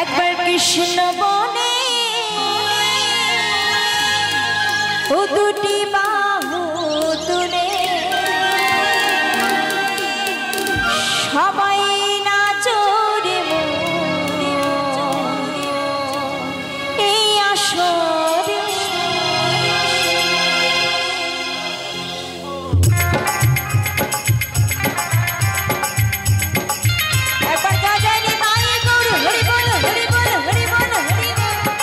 একবার কৃষ্ণ বনে ও দুটি বাহু তুলে সবাই না জোরে এই আসরে একবার গাজানি মাই গৌর হরি বল হরি বল হরি বল হরি বল।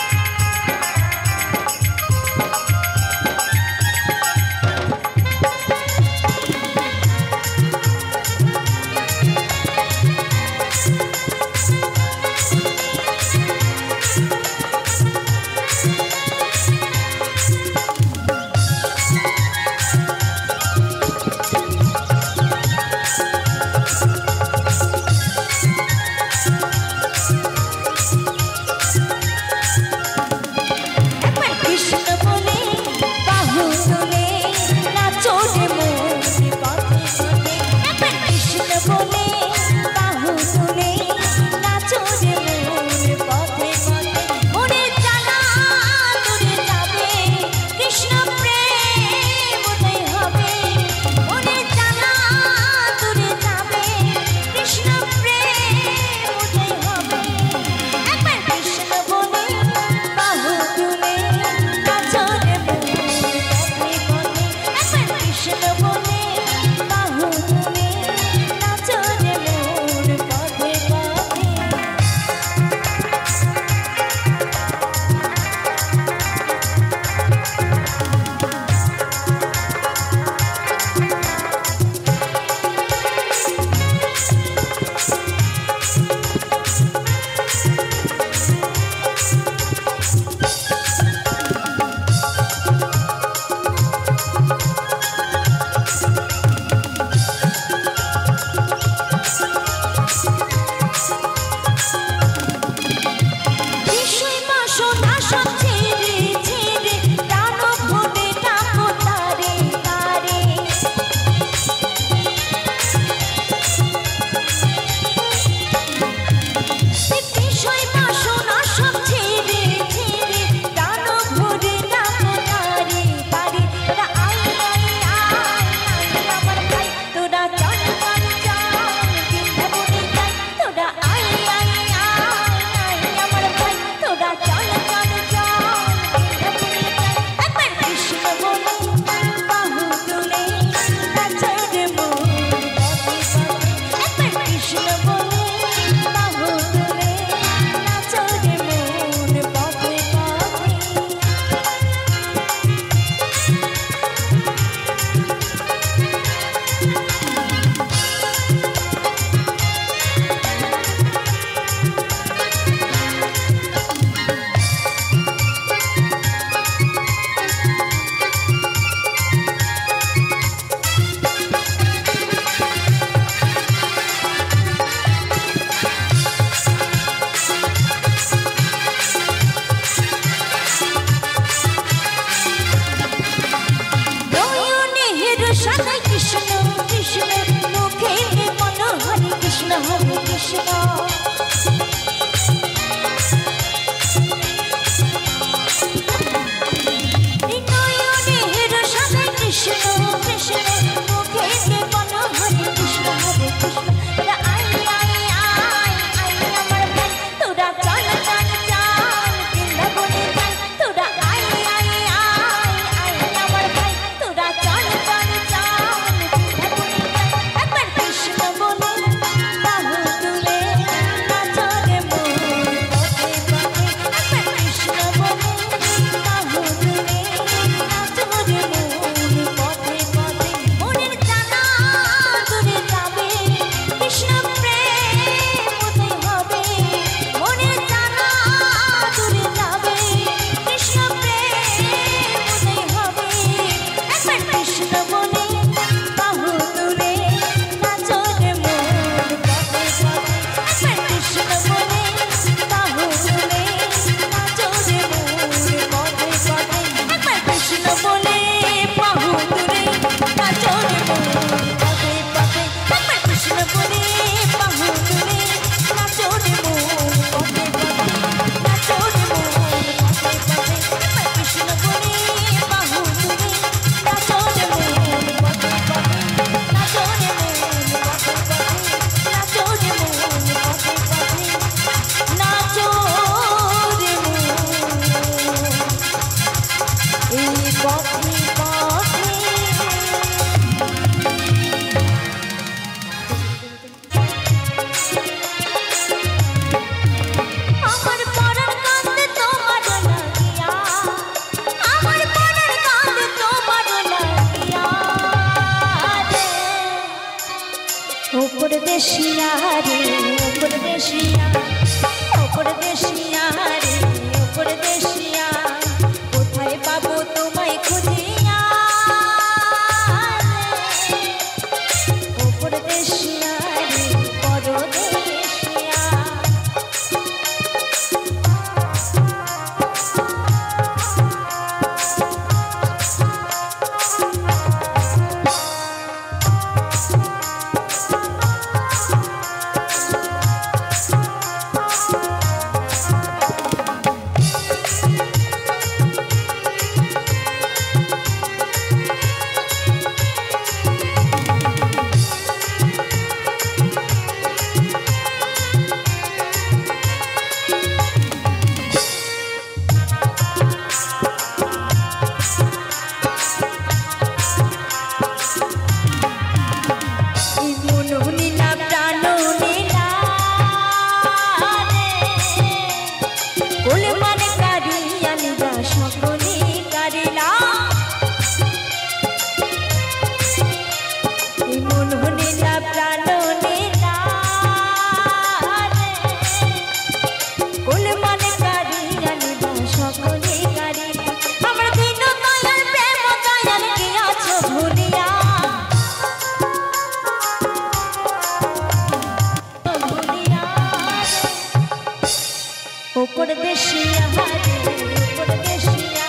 ও পরদেশিয়া রে পরদেশিয়া,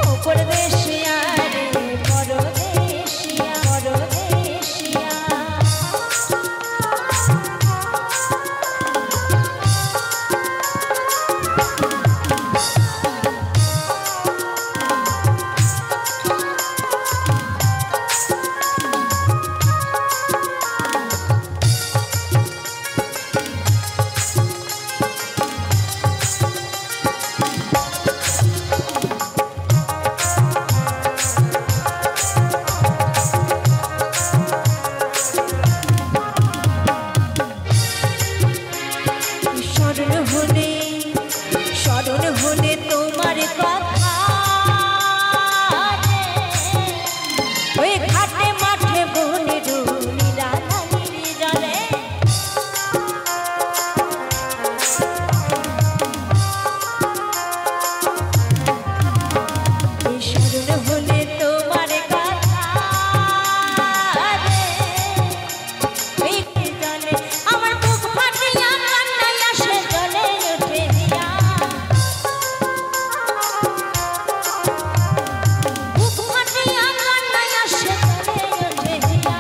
ও পরদেশিয়া রে পরদেশিয়া পরদেশিয়া। স্মরণ হলে তোমার কথা ওই ঘাটে মাঠে বনে ডুলি রাধানির জলে, স্মরণ হলে তোমার কথা ওই জলে আমার বুক ফাটিয়া কান্নায় আসে জলে ওঠে দিয়া, বুক ফাটিয়া কান্নায় আসে জলে ওঠে দিয়া।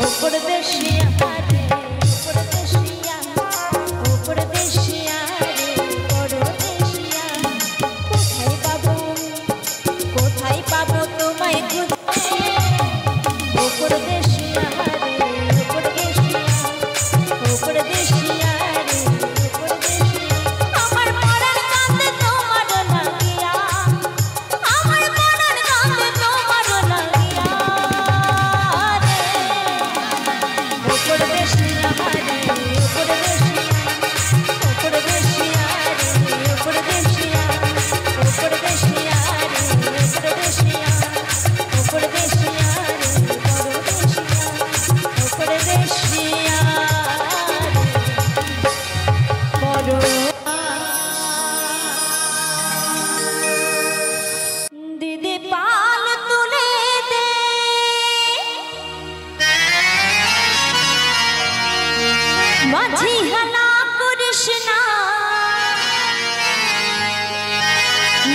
ও পরদেশিয়া রে পরদেশিয়া, ও পরদেশিয়া রে পরদেশিয়া। কোথায় পাবো তোমায় খুঁজে, ও পরদেশিয়া রে পরদেশিয়া, ও পরদেশিয়া রে পরদেশিয়া। আমার মরার কাঁদে তোমার লাগিয়া, আমার মরার কাঁদে তোমার লাগিয়া রে, ও পরদেশিয়া রে পরদেশিয়া, ও পরদেশিয়া রে পরদেশিয়া, ও পরদেশিয়া রে পরদেশিয়া, ও পরদেশিয়া রে পরদেশিয়া, ও পরদেশিয়া রে দিদি পাল তুলে দে, মাঝি হালা করিস না,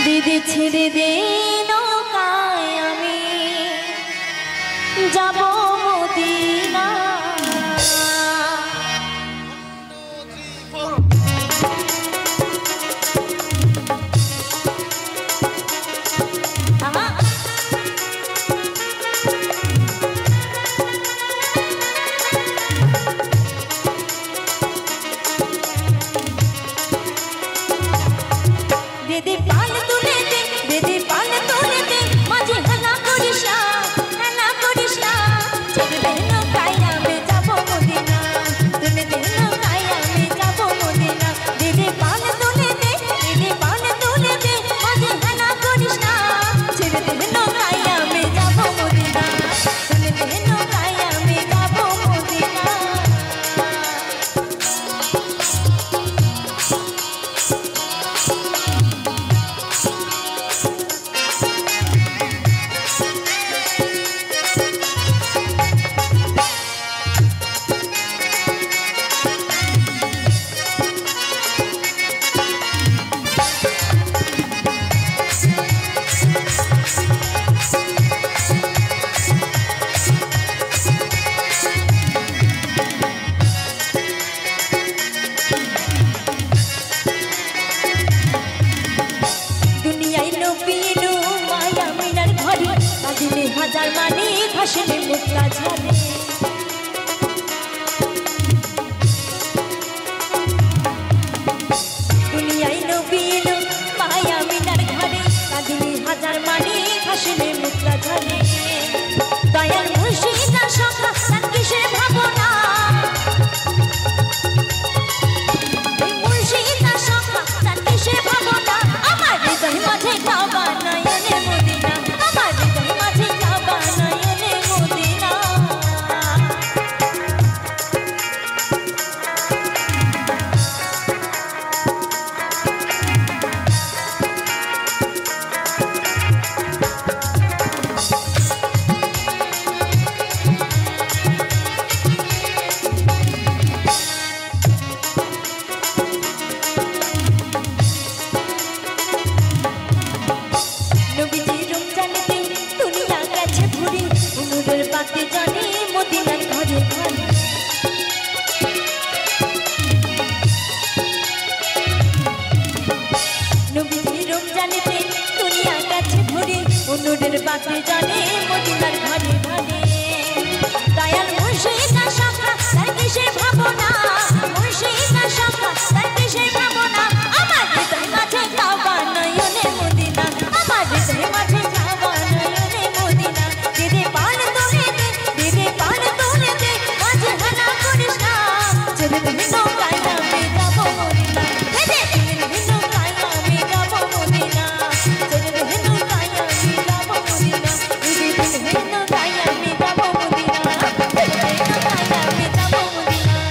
দিদি ছেড়ে দে নৌকায় আমি যাব মদিনা। আহা দিদি পাল তুলে দে, দিদি পাল তুলে দে, মাঝি হেলা করিস না, হেলা করিস না, ছেড়ে দে নৌকায় আমি যাব মদিনা, তুলে দে নৌকায় আমি যাব মদিনা। দিদি পাল তুলে দে, দিদি পাল তুলে দে, মাঝি হেলা করিস না, ছেড়ে দে নৌকায় আমি যাব মদিনা, তুলে দে নৌকায় আমি যাব মদিনা। দুনিয়ায় নবী এলো মায়া মিনার ঘরে, কাঁদিলে হাজার মানে ভাসিলে মুক্তা ঝরে। দুনিয়ায় নবী এলো মায়া মিনার ঘরে, কাঁদিলে হাজার মানে ভাসিলে মুক্তা ঝরে। দয়াল মুর্শিদা সখা তার কিসের ভাবনা, এই মুর্শিদা সখা তার কিসের ভাবনা। আমার হৃদয় মাঝে কাবা নয়নে মদিনা, আমার হৃদয় মাঝে কাবা নয়নে মদিনা। কাটে জানে মদিনার ঘরে ঘরে দয়াল মুর্শিদা শাখা তার কিসে ভাবনা মুর্শিদা শাখা তার কিসে ভাবনা আমার হৃদয় মাঝে কাবা নয়নে মদিনা আমার হৃদয় মাঝে কাবা নয়নে মদিনা দিদি পান তোলে দে দিদি পান তোলে দে মাঝে হানা করিস না যদি তুমি নৌকায় নামে যাবো মদিনা দিদি তুমি নৌকায় নামে যাবো মদিনা যদি তুমি নৌকায় নামে যাবো মদিনা দিদি তুমি নৌকায় নামে যাবো মদিনা যদি তুমি নৌকায় নামে যাবো মদিনা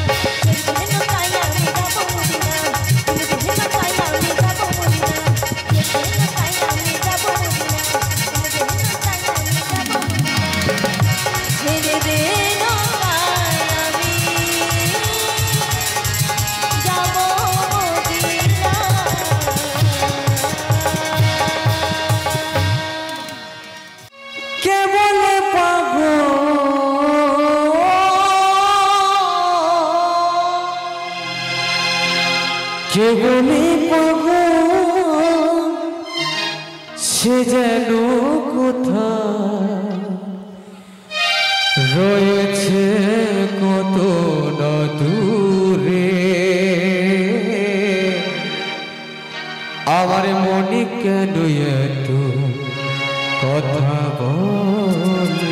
যদি তুমি নৌকায় নামে যাবো মদিনা যদি তুমি নৌকায় নামে যাবো মদিনা যদি তুমি নৌকায় নামে যাবো মদিনা যদি তুমি নৌকায় নামে যাবো মদিনা ছেড়ে দে নৌকায় আমি যাবো মদিনা কে বলে পাগল কে বলে পাগল সে যেন কোথায় রয়েছে কত না দূরে আমার মনে কেন এত কথা বলে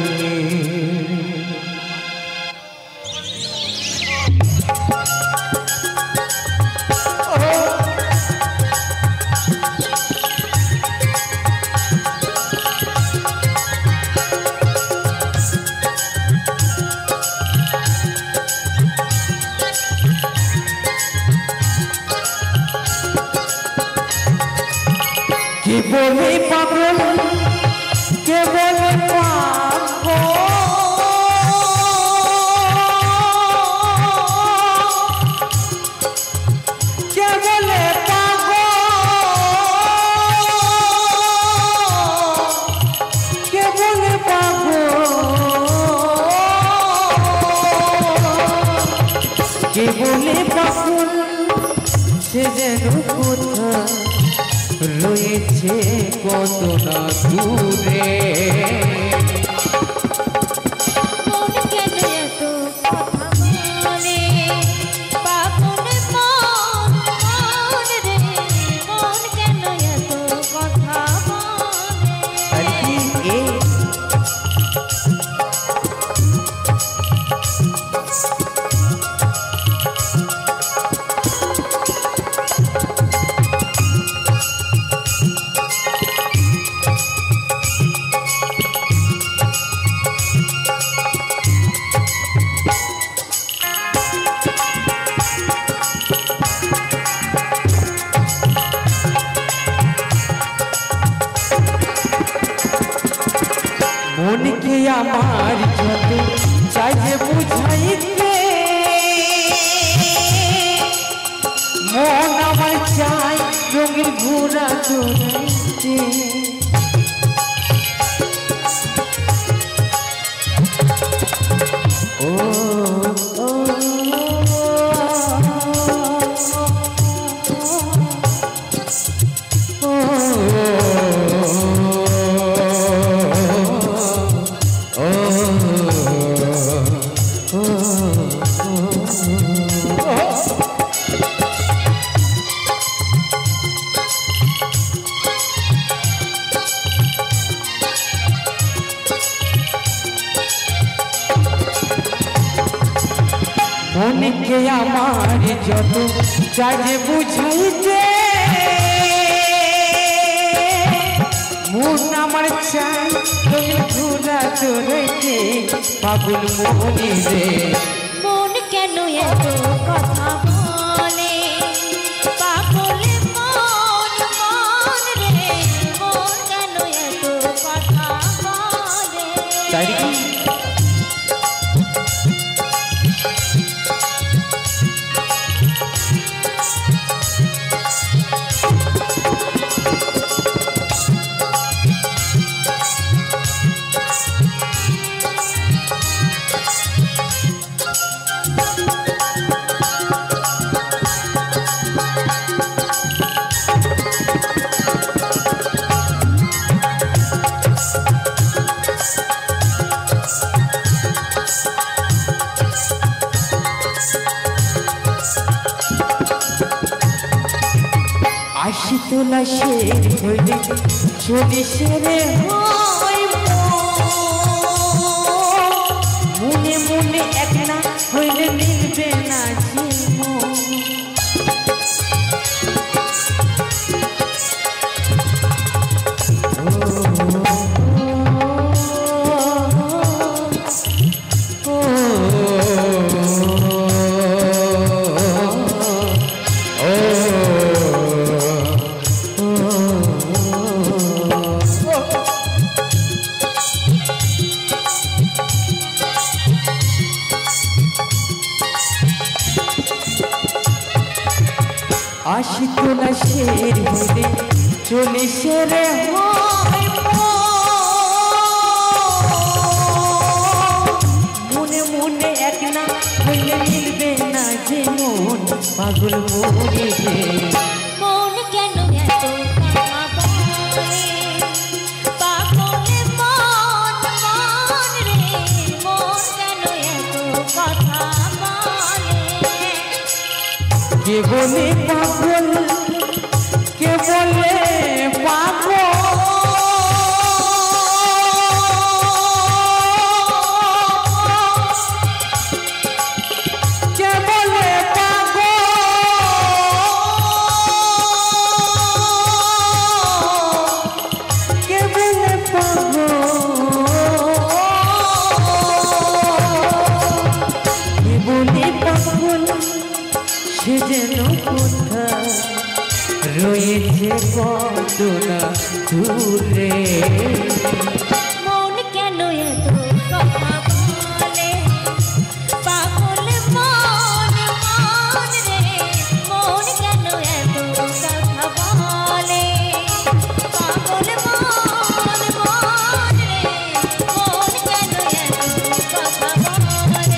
কে বলে পাগল কে বলে পাগল কে বলে পাগল কে বলে পাগল কে বলে পাগল সে যেন কোথায় রয়েছে কত না দূরে মন কেন এত কথা বলে পাগল মন রে মন কেন এত কথা বলে আর কি এ মনকে আমার যত চাই যে বুঝাইতে মন আমার চাই রঙের ঘোড়া দৌড়াইতে ও ও মনকে আমার যত চাই যে বুঝাইতে মন আমার চাই রঙের ঘোড়া দৌড়াইতে পাগল মনি রে মন কেন এত কথা বলে পাগল মন রে মন কেন এত কথা বলে তাই কি তোলা শের হইলে চলিসে রে মনে মনে একলা হইলে মিলবে না জীবন। আশি তোলা শের হইলে চলিসে রে মনে মনে একলা হইলে মিলবে না যে মন পাগল মনে রে। মন কেন এত কথা বলে পাগলে মন মন রে মন কেন এত কথা বলে কে বলে পাগল কে বলে পাগল কে বলে পাগল কে বলে পাগল কে বলে পাগল সে যেন কোথা রয়েছে কত না দূরে। মন কেন এত কথা বলে পাগল মন মন রে মন কেন এত কথা বলে পাগল মন মন রে মন কেন এত কথা বলে মন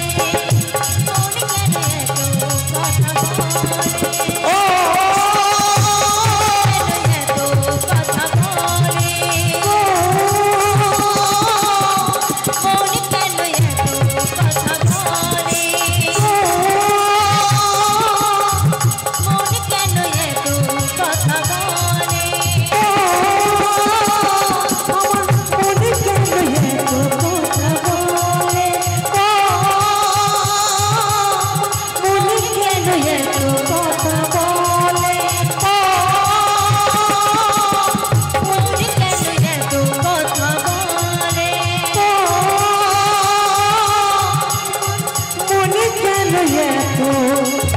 কেন এত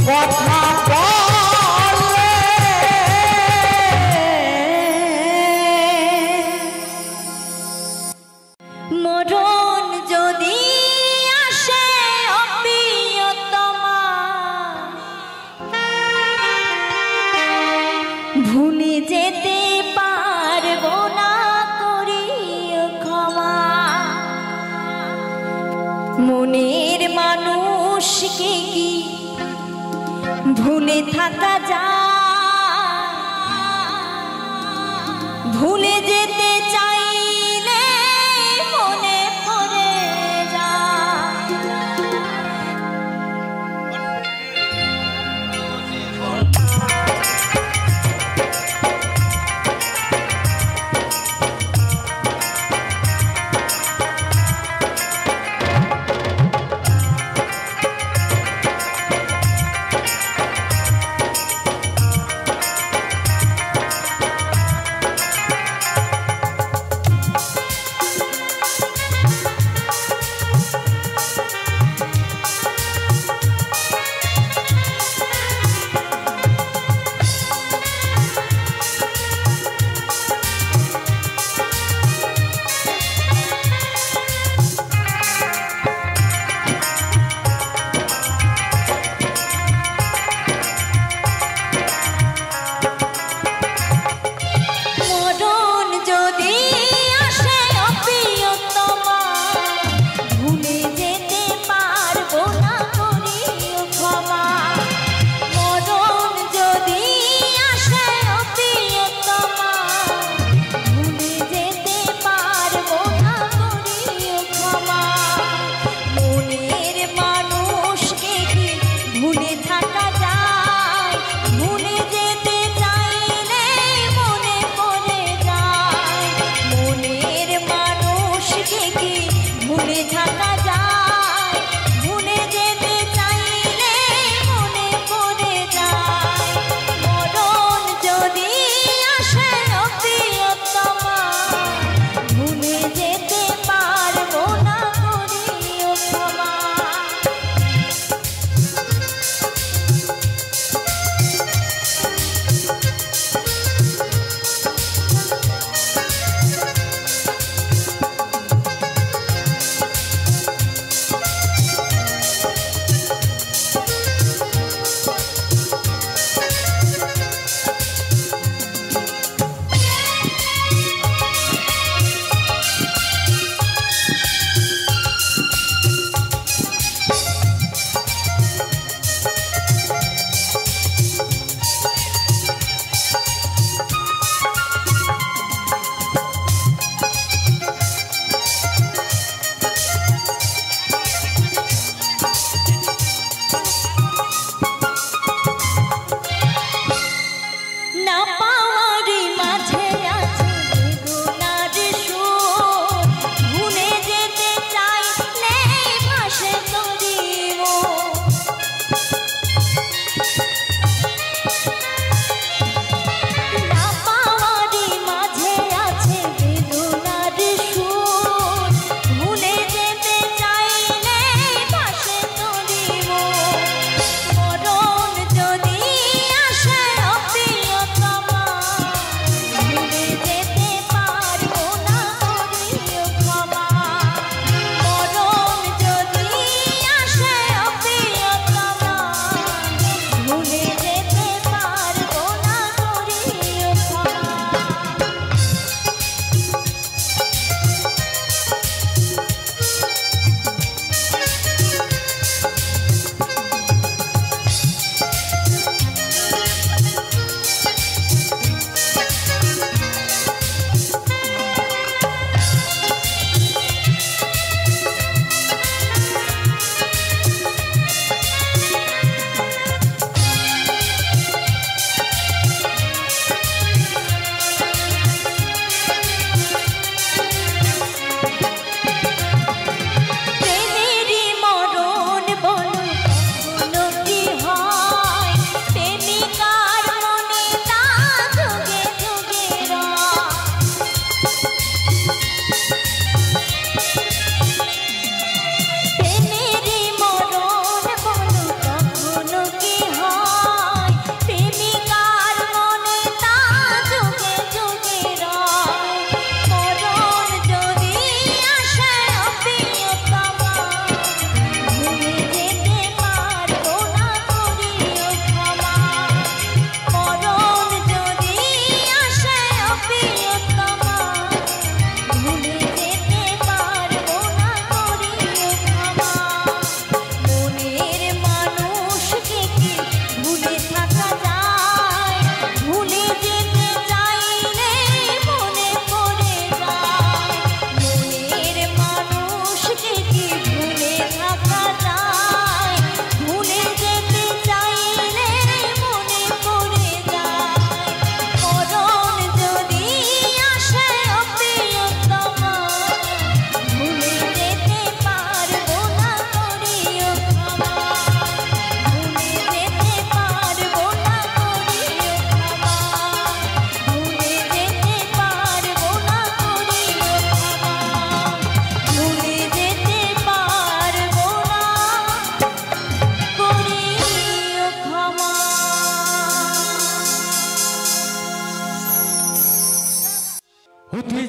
কথা বলে মরণ যদি আসে অপ্রিয়তমা ভুলে যেতে পারবো না করিও ক্ষমা মনের মানুষকে কি ভুলে থাকা যায় ভুলে যেতে চাইলে মনে পড়ে যায়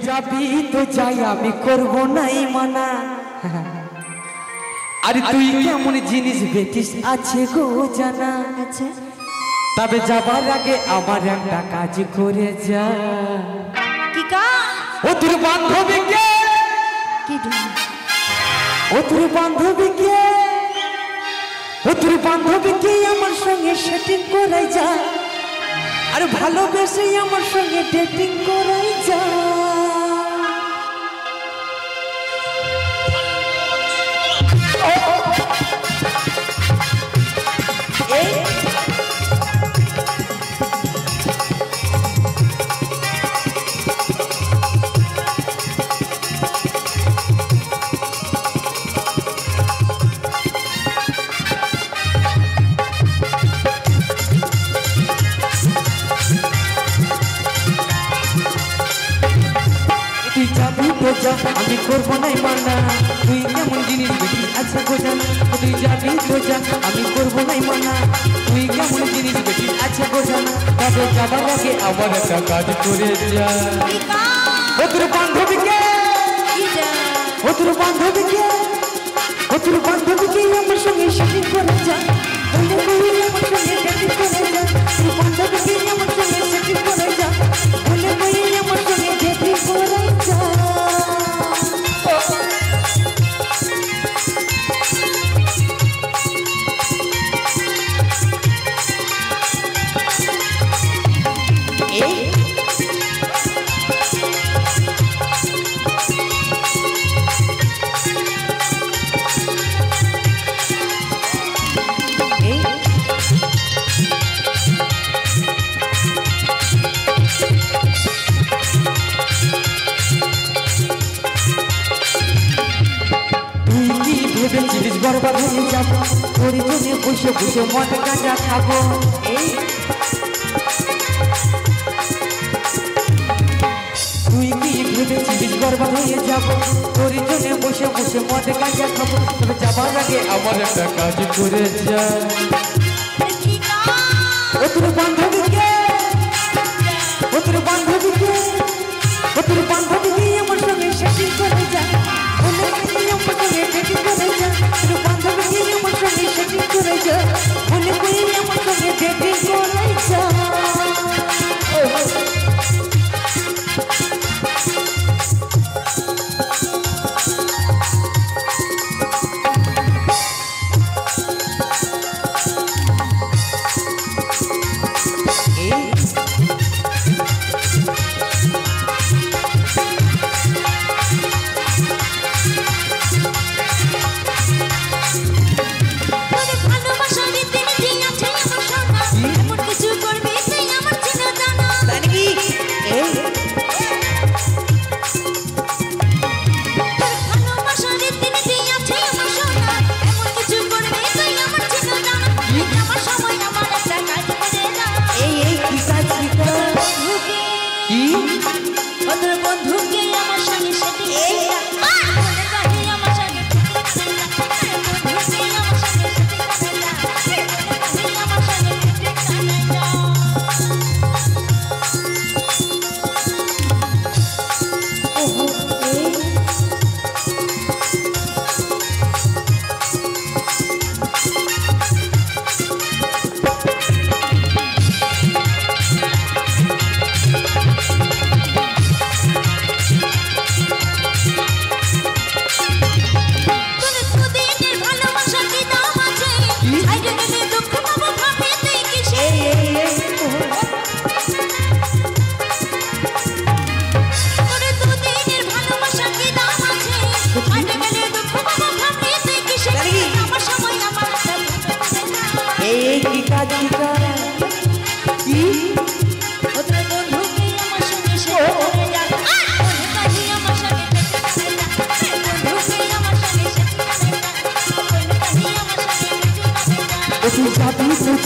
যাবি তো যাই আমি করব নাই মানা আর তুই কেমন জিনিস বেটিস আছে গো জানা আচ্ছা তবে যাবার আগে আমার একটা কাজ করে যা কি কাজ ও তোর বান্ধবীকে কি ও তোর বান্ধবীকে ও তোর বান্ধবীকে আমার সঙ্গে সেটিং করাই যা আর ভালোবেসে আমার সঙ্গে ডেটিং করাই যা তুই যাবি তো যা আমি করবো নাই মানা তুই কেমন জিনিস বেশি আছে গো জানা তুই যাবি তো যা আমি করবো নাই মানা তুই কেমন জিনিস বেশি আছে গো জানা তবে যাবার আগে আবার একটা কাজ করে যা ও তোর বান্ধবীকে ও তোর বান্ধবীকে ও তোর বান্ধবীকে আমার সঙ্গে সেটিং করে যা বলে বলে আমার সঙ্গে ডেটিং করে যা তোর বান্ধবীকে আমার সঙ্গে সেটিং করে যা বলে বলে আমার সঙ্গে ডেটিং করে যা ভেবেছিলিস বরবাদ হয়ে যাবো তোর জন্য বসে বসে মদ গাঁজা খাবো তুই কি ভেবেছিলিস বরবাদ হয়ে যাবো তোর জন্য বসে বসে মদ গাঁজা খাবো তবে যাবার আগে আমার একটা কাজ করে যা ও তোর বান্ধবীকে ও তোর বান্ধবীকে ও তোর বান্ধবীকে আমার সঙ্গে সেটিং করে যা বলে আমার সঙ্গে ডেটিং করে যা তোর বান্ধবীকে আমার সঙ্গে সেটিং করে যা বলে আমার সঙ্গে ডেটিং করে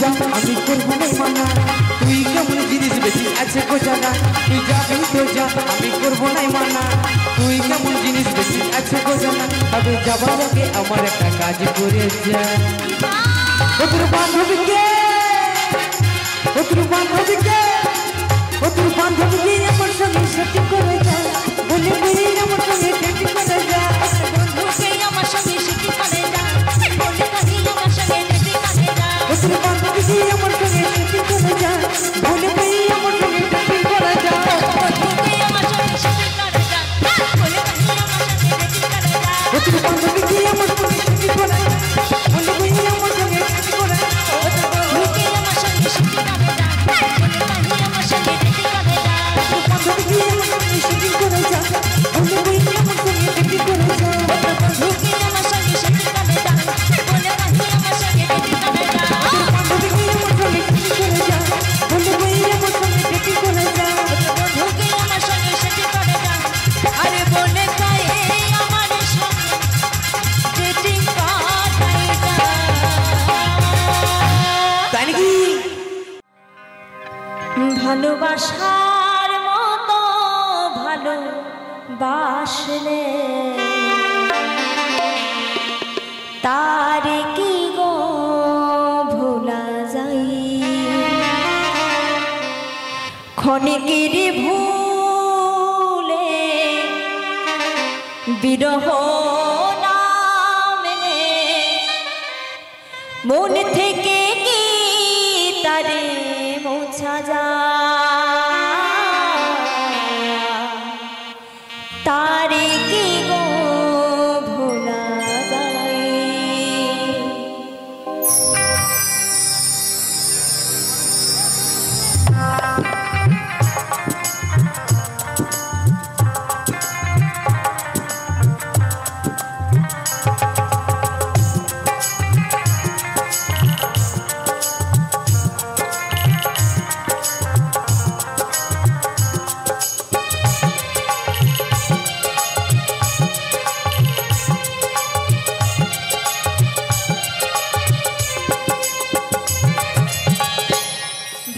যা আমি করবো নাই মানা তুই কেমন জিনিস বেশি আছে গো জানা তুই যাবি তো যা আমি করবো নাই মানা তুই কেমন জিনিস বেশি আছে গো জানা তবে যাবার আগে আমার একটা কাজ করে যা ও তোর বান্ধবীকে ও তোর বান্ধবীকে আমার সঙ্গে সেটিং করে যা ভালোবাসার মতো ভালোবাসলে তারে কি গো ভোলা যাই ক্ষণিকের ভুলে বিরহ নামে মন থেকে কি তারে মোছা যায় তারে কি গো ভোলা যায়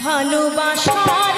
ভালোবাসা